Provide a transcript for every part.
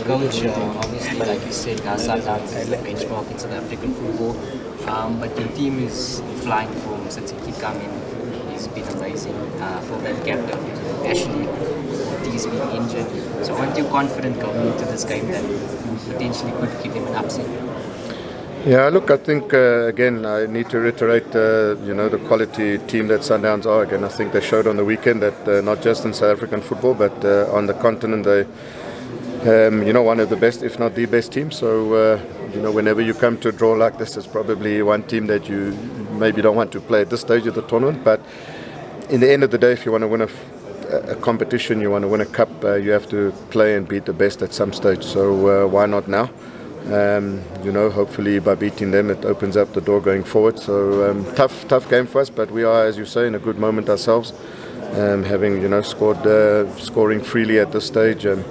Coach, obviously, like you said, Sundowns is the benchmark in South African football. But your team is flying form since Iqraam he's been amazing. For that captain, actually, he's been injured. So aren't you confident going into this game that you potentially could give him an upset? Yeah, look, I think again I need to reiterate, the quality team that Sundowns are. Again, I think they showed on the weekend that not just in South African football, but on the continent, they, one of the best, if not the best team. So, whenever you come to a draw like this, it's probably one team that you maybe don't want to play at this stage of the tournament. But in the end of the day, if you want to win a competition, you want to win a cup, you have to play and beat the best at some stage. So why not now? Hopefully by beating them it opens up the door going forward. So tough game for us, but we are, as you say, in a good moment ourselves, having scoring freely at this stage, and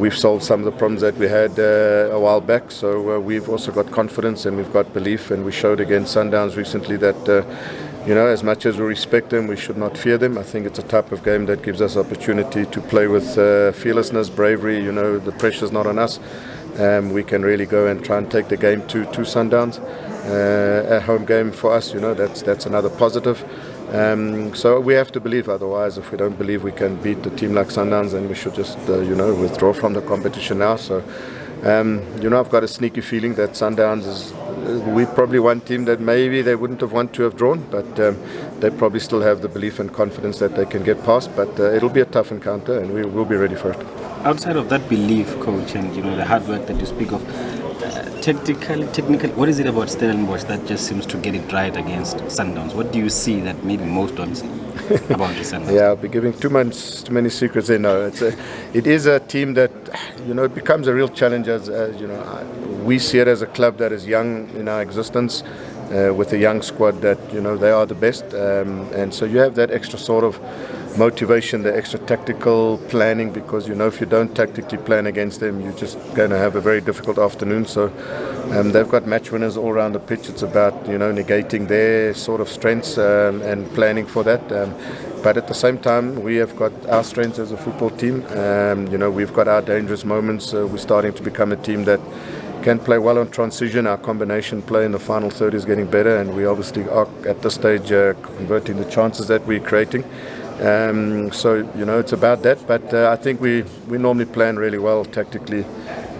we've solved some of the problems that we had a while back. So we've also got confidence and we've got belief, and we showed against Sundowns recently that as much as we respect them, we should not fear them. I think it's a type of game that gives us opportunity to play with fearlessness, bravery. The pressure's not on us. We can really go and try and take the game to Sundowns. A home game for us, that's another positive. So we have to believe. Otherwise, if we don't believe we can beat the team like Sundowns, then we should just withdraw from the competition now. So I've got a sneaky feeling that Sundowns is we probably one team that maybe they wouldn't have wanted to have drawn, but they probably still have the belief and confidence that they can get past. But it'll be a tough encounter, and we will be ready for it. Outside of that belief, coach, and the hard work that you speak of, technically, what is it about Stellenbosch that just seems to get it right against Sundowns? What do you see that maybe most don't see about the Sundowns? Yeah, I'll be giving too many secrets there. No, it is a team that it becomes a real challenge. As we see it as a club that is young in our existence, with a young squad that they are the best, and so you have that extra sort of motivation, the extra tactical planning, because if you don't tactically plan against them, you're just going to have a very difficult afternoon. So they've got match winners all around the pitch. It's about negating their sort of strengths and planning for that. But at the same time, we have got our strengths as a football team. We've got our dangerous moments. We're starting to become a team that can play well on transition. Our combination play in the final third is getting better, and we obviously are at this stage converting the chances that we're creating. So it's about that, but I think we normally plan really well tactically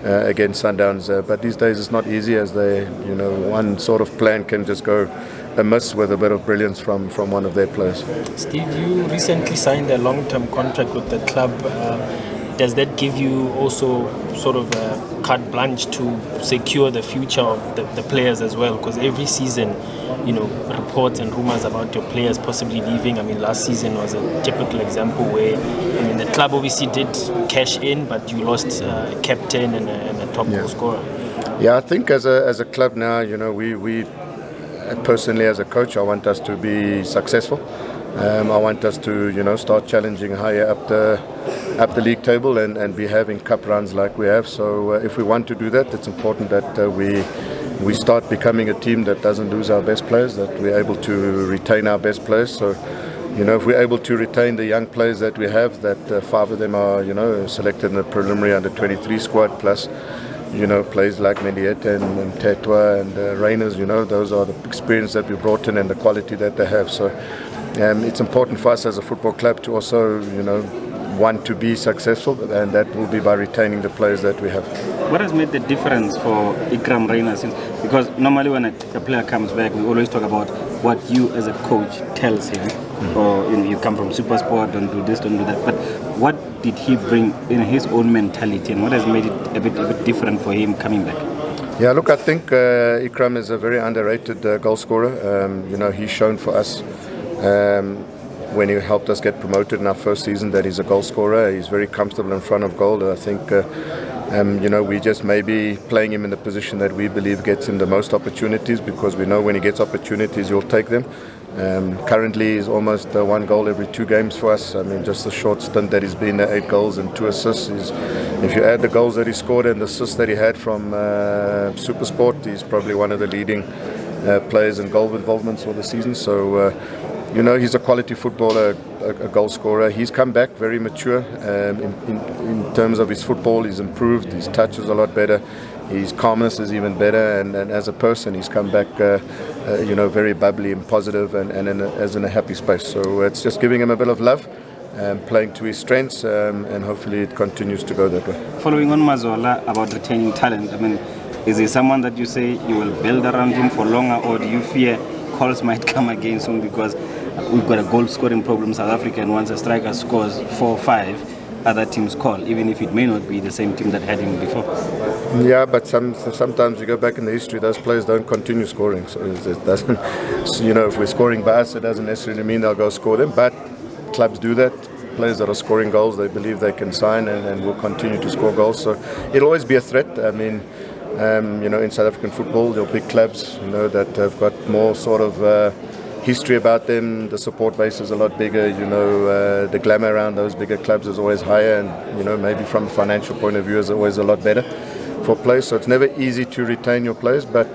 against Sundowns, but these days it's not easy, as they one sort of plan can just go amiss with a bit of brilliance from one of their players. Steve, you recently signed a long-term contract with the club. Does that give you also sort of a carte blanche to secure the future of the players as well? Because every season, reports and rumors about your players possibly leaving. I mean, last season was a typical example where, the club obviously did cash in, but you lost a captain and a top goal scorer. Yeah, I think as a club now, we personally as a coach, I want us to be successful. I want us to, start challenging higher up the league table and be having cup runs like we have. So if we want to do that, it's important that we start becoming a team that doesn't lose our best players, that we're able to retain our best players. So, if we're able to retain the young players that we have, that 5 of them are, selected in the preliminary under-23 squad, plus, players like Medieta and Tetwa and Rayners, those are the experience that we brought in and the quality that they have. So it's important for us as a football club to also, want to be successful, and that will be by retaining the players that we have. What has made the difference for Iqraam Rayners? Because normally when a player comes back, we always talk about what you as a coach tells him, or you come from SuperSport, don't do this, don't do that. But what did he bring in his own mentality, and what has made it a bit different for him coming back? Yeah, look, I think Iqraam is a very underrated goal scorer. He's shown for us when he helped us get promoted in our first season that he's a goal scorer. He's very comfortable in front of goal. I think we just maybe playing him in the position that we believe gets him the most opportunities, because we know when he gets opportunities he'll take them. Currently he's almost 1 goal every 2 games for us. I mean, just a short stint that he's been 8 goals and 2 assists. If you add the goals that he scored and the assists that he had from SuperSport, he's probably one of the leading players in goal involvements for the season. So you know, he's a quality footballer, a goal scorer. He's come back very mature in terms of his football. He's improved. His touch is a lot better. His calmness is even better. And as a person, he's come back, you know, very bubbly and positive and as in a happy space. So it's just giving him a bit of love, playing to his strengths, and hopefully it continues to go that way. Following on Mazola about retaining talent, I mean, is he someone that you say you will build around him for longer, or do you fear calls might come again soon because we've got a goal scoring problem in South Africa, and once a striker scores 4 or 5, other teams call, even if it may not be the same team that had him before? Yeah, but sometimes you go back in the history, those players don't continue scoring. So it doesn't, you know, if we're scoring by us, it doesn't necessarily mean they'll go score them. But clubs do that. Players that are scoring goals, they believe they can sign and will continue to score goals. So it'll always be a threat. I mean, you know, in South African football, there are big clubs, you know, that have got more sort of history about them. The support base is a lot bigger, you know, the glamour around those bigger clubs is always higher, and, you know, maybe from a financial point of view is always a lot better for players. So it's never easy to retain your players, but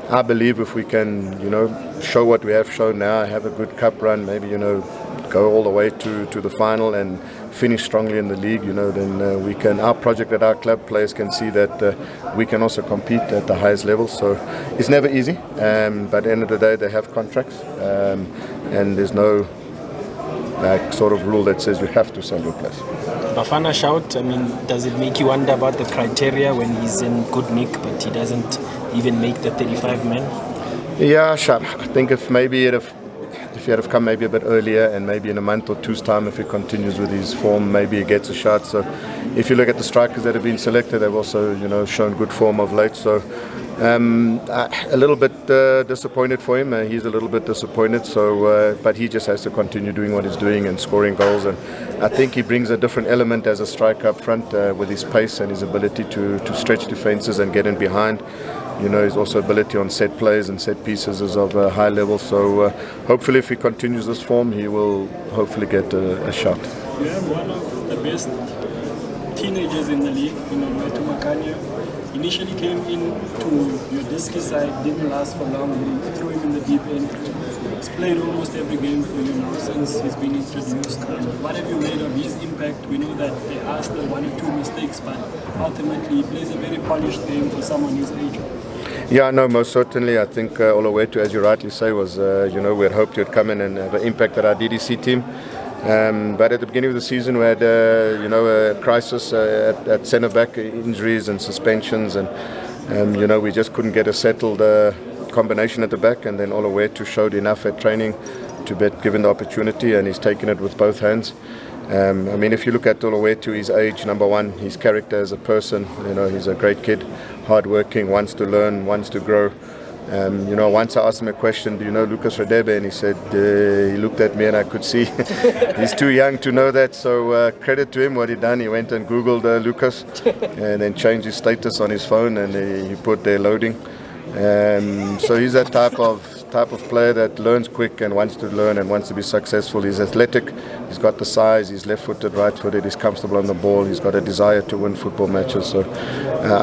I believe if we can, you know, show what we have shown now, have a good cup run, maybe, you know, go all the way to the final and finish strongly in the league, you know, then we can, our project at our club, players can see that we can also compete at the highest level. So it's never easy, but at the end of the day they have contracts, and there's no like sort of rule that says you have to sell your players. Bafana shout, I mean, does it make you wonder about the criteria when he's in good nick but he doesn't even make the 35 men? Yeah, sure. I think if maybe if he had come maybe a bit earlier, and maybe in a month or two's time, if he continues with his form, maybe he gets a shot. So if you look at the strikers that have been selected, they've also, you know, shown good form of late. So a little bit disappointed for him. He's a little bit disappointed. So, but he just has to continue doing what he's doing and scoring goals. And I think he brings a different element as a striker up front with his pace and his ability to stretch defenses and get in behind. You know, his also ability on set plays and set pieces is of a high level. So hopefully if he continues this form, he will hopefully get a shot. You have one of the best teenagers in the league, you know, Makanya. Initially came into your Disky side, didn't last for long, they threw him in the deep end. He's played almost every game for you now since he's been introduced. What have you made of his impact? We know that there are still 1 or 2 mistakes, but ultimately he plays a very polished game for someone his age. Yeah, no, most certainly. I think Olowetu, as you rightly say, was, you know, we had hoped he would come in and have an impact at our DDC team. But at the beginning of the season, we had, you know, a crisis at centre back, injuries and suspensions, and you know, we just couldn't get a settled combination at the back. And then Olowetu showed enough at training to be given the opportunity, and he's taken it with both hands. I mean, if you look at Olowetu, his age, number one, his character as a person, you know, he's a great kid, hardworking, wants to learn, wants to grow. You know, once I asked him a question, do you know Lucas Radebe? And he said, he looked at me and I could see he's too young to know that. So credit to him, what he done. He went and Googled Lucas and then changed his status on his phone, and he put there loading. So he's that type of player that learns quick and wants to learn and wants to be successful. He's athletic, he's got the size, he's left-footed, right-footed, he's comfortable on the ball, he's got a desire to win football matches. So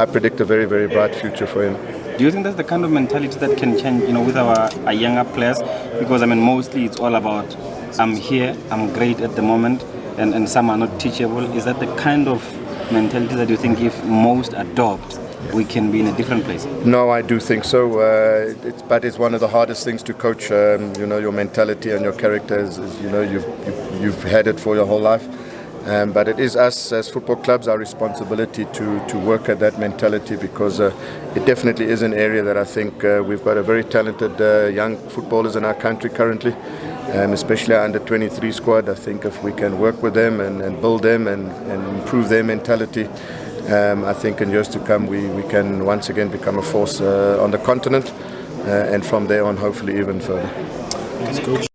I predict a very, very bright future for him. Do you think that's the kind of mentality that can change, you know, with our younger players? Because I mean, mostly it's all about I'm here, I'm great at the moment, and some are not teachable. Is that the kind of mentality that you think if most adopt, we can be in a different place? No, I do think so. But it's one of the hardest things to coach. You know, your mentality and your character is you know, you've had it for your whole life. But it is us as football clubs, our responsibility to work at that mentality, because it definitely is an area that I think we've got a very talented young footballers in our country currently, especially our under-23 squad. I think if we can work with them and build them and improve their mentality, I think in years to come we can once again become a force on the continent, and from there on hopefully even further. Thanks, Coach.